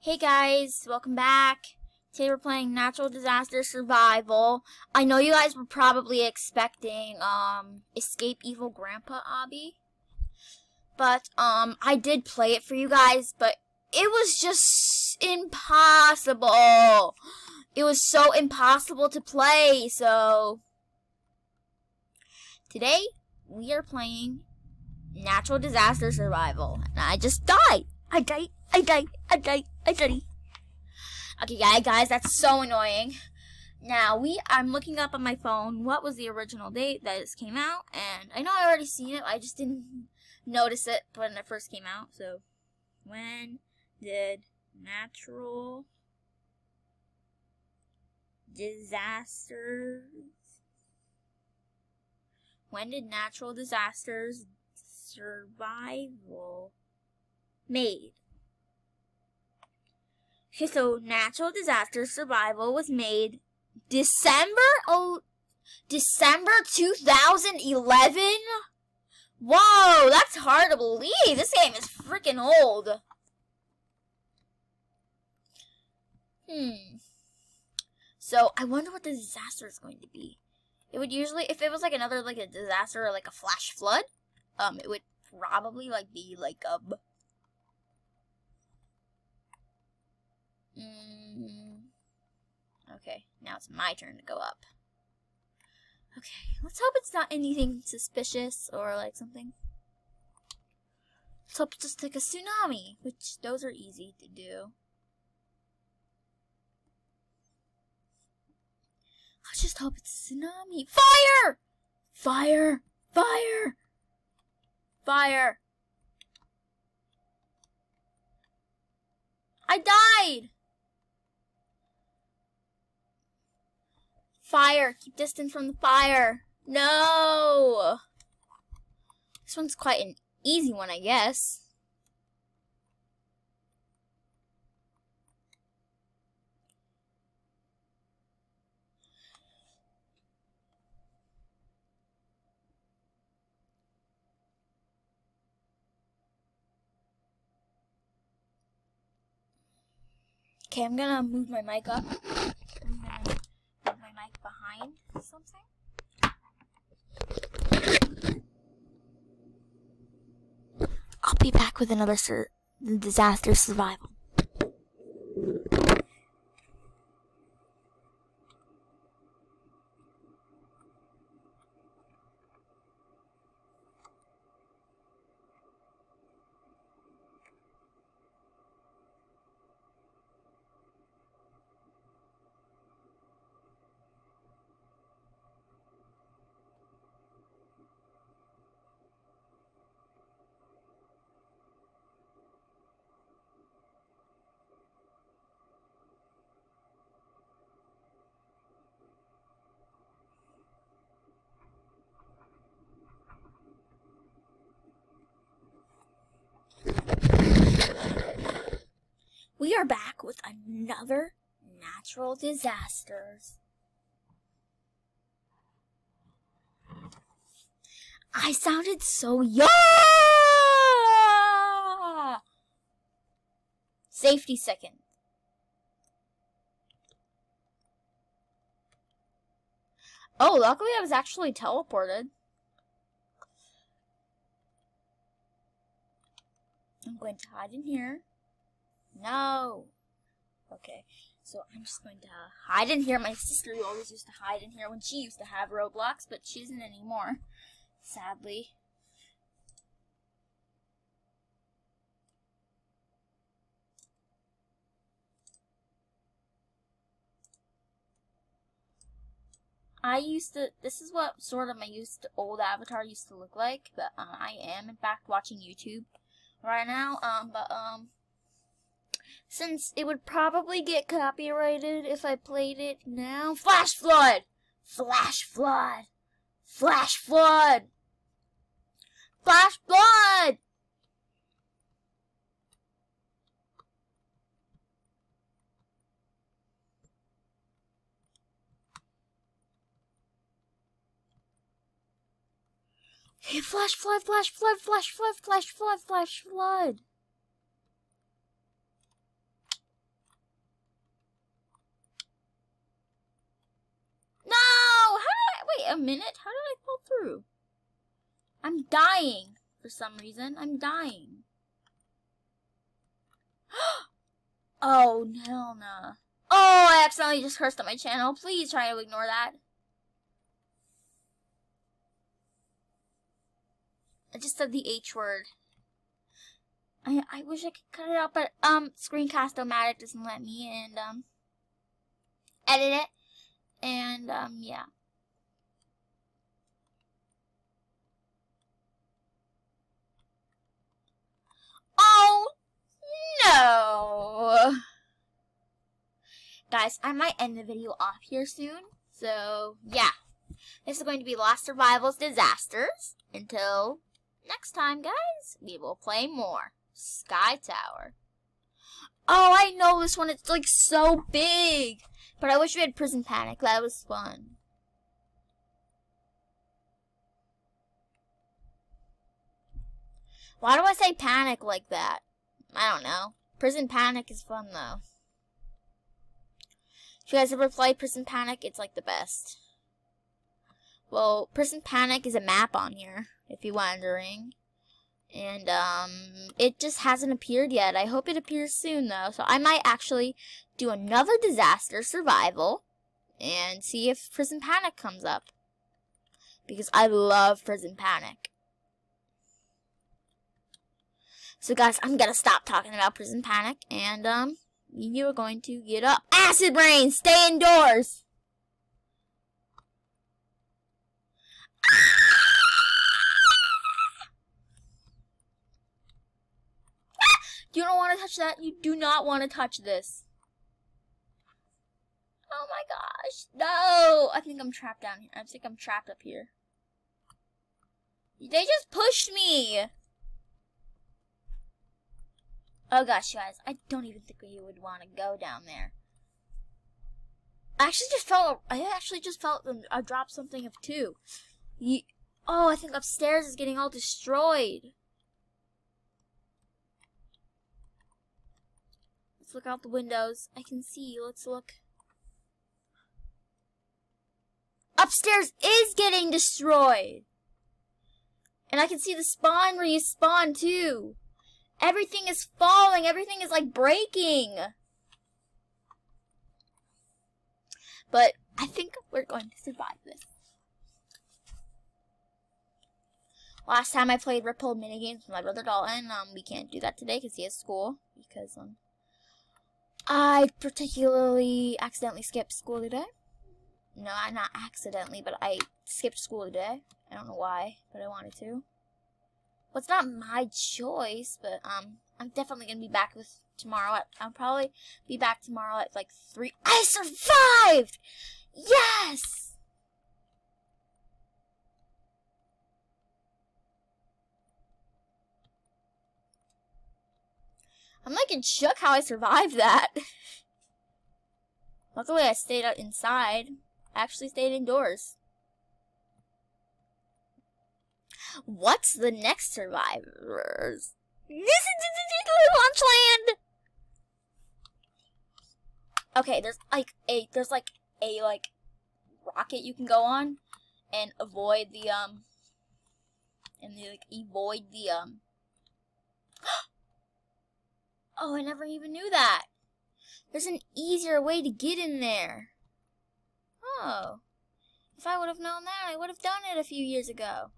Hey guys, welcome back. Today we're playing Natural Disaster Survival. I know you guys were probably expecting Escape Evil Grandpa Obby. But I did play it for you guys, but it was just impossible. It was so impossible to play, so today we are playing Natural Disaster Survival. And I just died. I died. Okay, yeah, guys, that's so annoying. Now, I'm looking up on my phone what was the original date that this came out, and I know I already seen it, I just didn't notice it when it first came out. So, when did Natural Disasters Survival made? Okay, so Natural Disaster Survival was made December 2011? Whoa, that's hard to believe. This game is freaking old. So, I wonder what the disaster is going to be. It would usually, if it was like another, like a disaster or like a flash flood, it would probably like be like a... Okay, now it's my turn to go up. Okay, let's hope it's not anything suspicious or like something. Let's hope it's just like a tsunami, which those are easy to do. Let's just hope it's a tsunami. Fire! Fire! Fire! Fire! I died! Fire! Keep distance from the fire! No! This one's quite an easy one, I guess. Okay, I'm gonna move my mic up. I'm gonna move my mic behind something. I'll be back with another disaster survival. We are back with another natural disasters. I sounded so young. Safety second. Oh, luckily I was actually teleported. I'm going to hide in here. No. Okay, so I'm just going to hide in here. My sister always used to hide in here when she used to have Roblox, but she isn't anymore, sadly. This is what sort of my old avatar used to look like, but I am in fact watching YouTube right now, since it would probably get copyrighted if I played it now. Flash flood! Flash flood! Flash flood! Flash flood! Okay, flash flood, flash flood, flash flood, flash flood, flash flood. a minute? How did I fall through? I'm dying for some reason. I'm dying. Oh, hell no. Oh, I accidentally just cursed at my channel. Please try to ignore that. I just said the H word. I wish I could cut it out, but Screencast-O-Matic doesn't let me, and edit it, and yeah. Oh no, guys, I might end the video off here soon. So yeah, this is going to be Lost Survivals Disasters. Until next time, guys, we will play more Sky Tower. Oh, I know this one. It's like so big. But I wish we had Prison Panic. That was fun. Why do I say panic like that? I don't know. Prison Panic is fun though. If you guys ever play Prison Panic, it's like the best. Well, Prison Panic is a map on here, if you're wondering. And, it just hasn't appeared yet. I hope it appears soon, though. So I might actually do another disaster survival and see if Prison Panic comes up. Because I love Prison Panic. So, guys, I'm gonna stop talking about Prison Panic. And, you are going to get up. Acid Rain! Stay indoors! You don't want to touch that. You do not want to touch this. Oh my gosh. No. I think I'm trapped down here. I think I'm trapped up here. They just pushed me. Oh gosh, guys. I don't even think we would want to go down there. I actually just felt I dropped something of 2. Oh, I think upstairs is getting all destroyed. Let's look out the windows. I can see. Let's look. Upstairs is getting destroyed. And I can see the spawn where you spawn too. Everything is falling. Everything is like breaking. But I think we're going to survive this. Last time I played Ripple minigames with my brother Dalton, we can't do that today because he has school. Because, I particularly accidentally skipped school today. No, not accidentally, but I skipped school today. I don't know why, but I wanted to. Well, it's not my choice, but I'm definitely gonna be back with tomorrow. I'll probably be back tomorrow at like 3. I survived! Yes! I'm like in shook how I survived that. Luckily I stayed out inside. I actually stayed indoors. What's the next survivors? This is Launchland! Okay, there's like a rocket you can go on and avoid the Oh, I never even knew that. There's an easier way to get in there. Oh. If I would have known that, I would have done it a few years ago.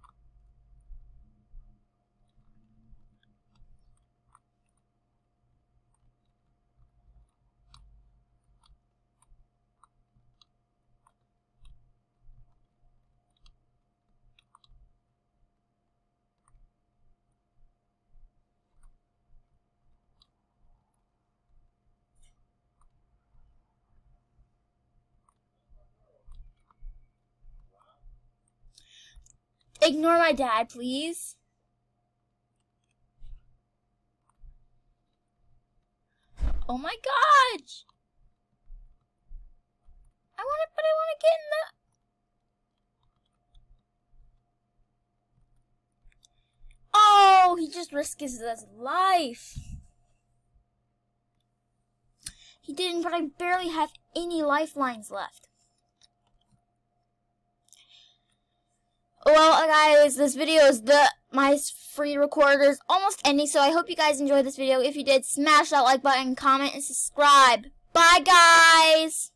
Ignore my dad, please. Oh my gosh! I want to get in the... Oh, he just risked his life. He didn't, but I barely have any lifelines left. Well, guys, this video is my free recorder is almost ending, so I hope you guys enjoyed this video. If you did, smash that like button, comment, and subscribe. Bye, guys!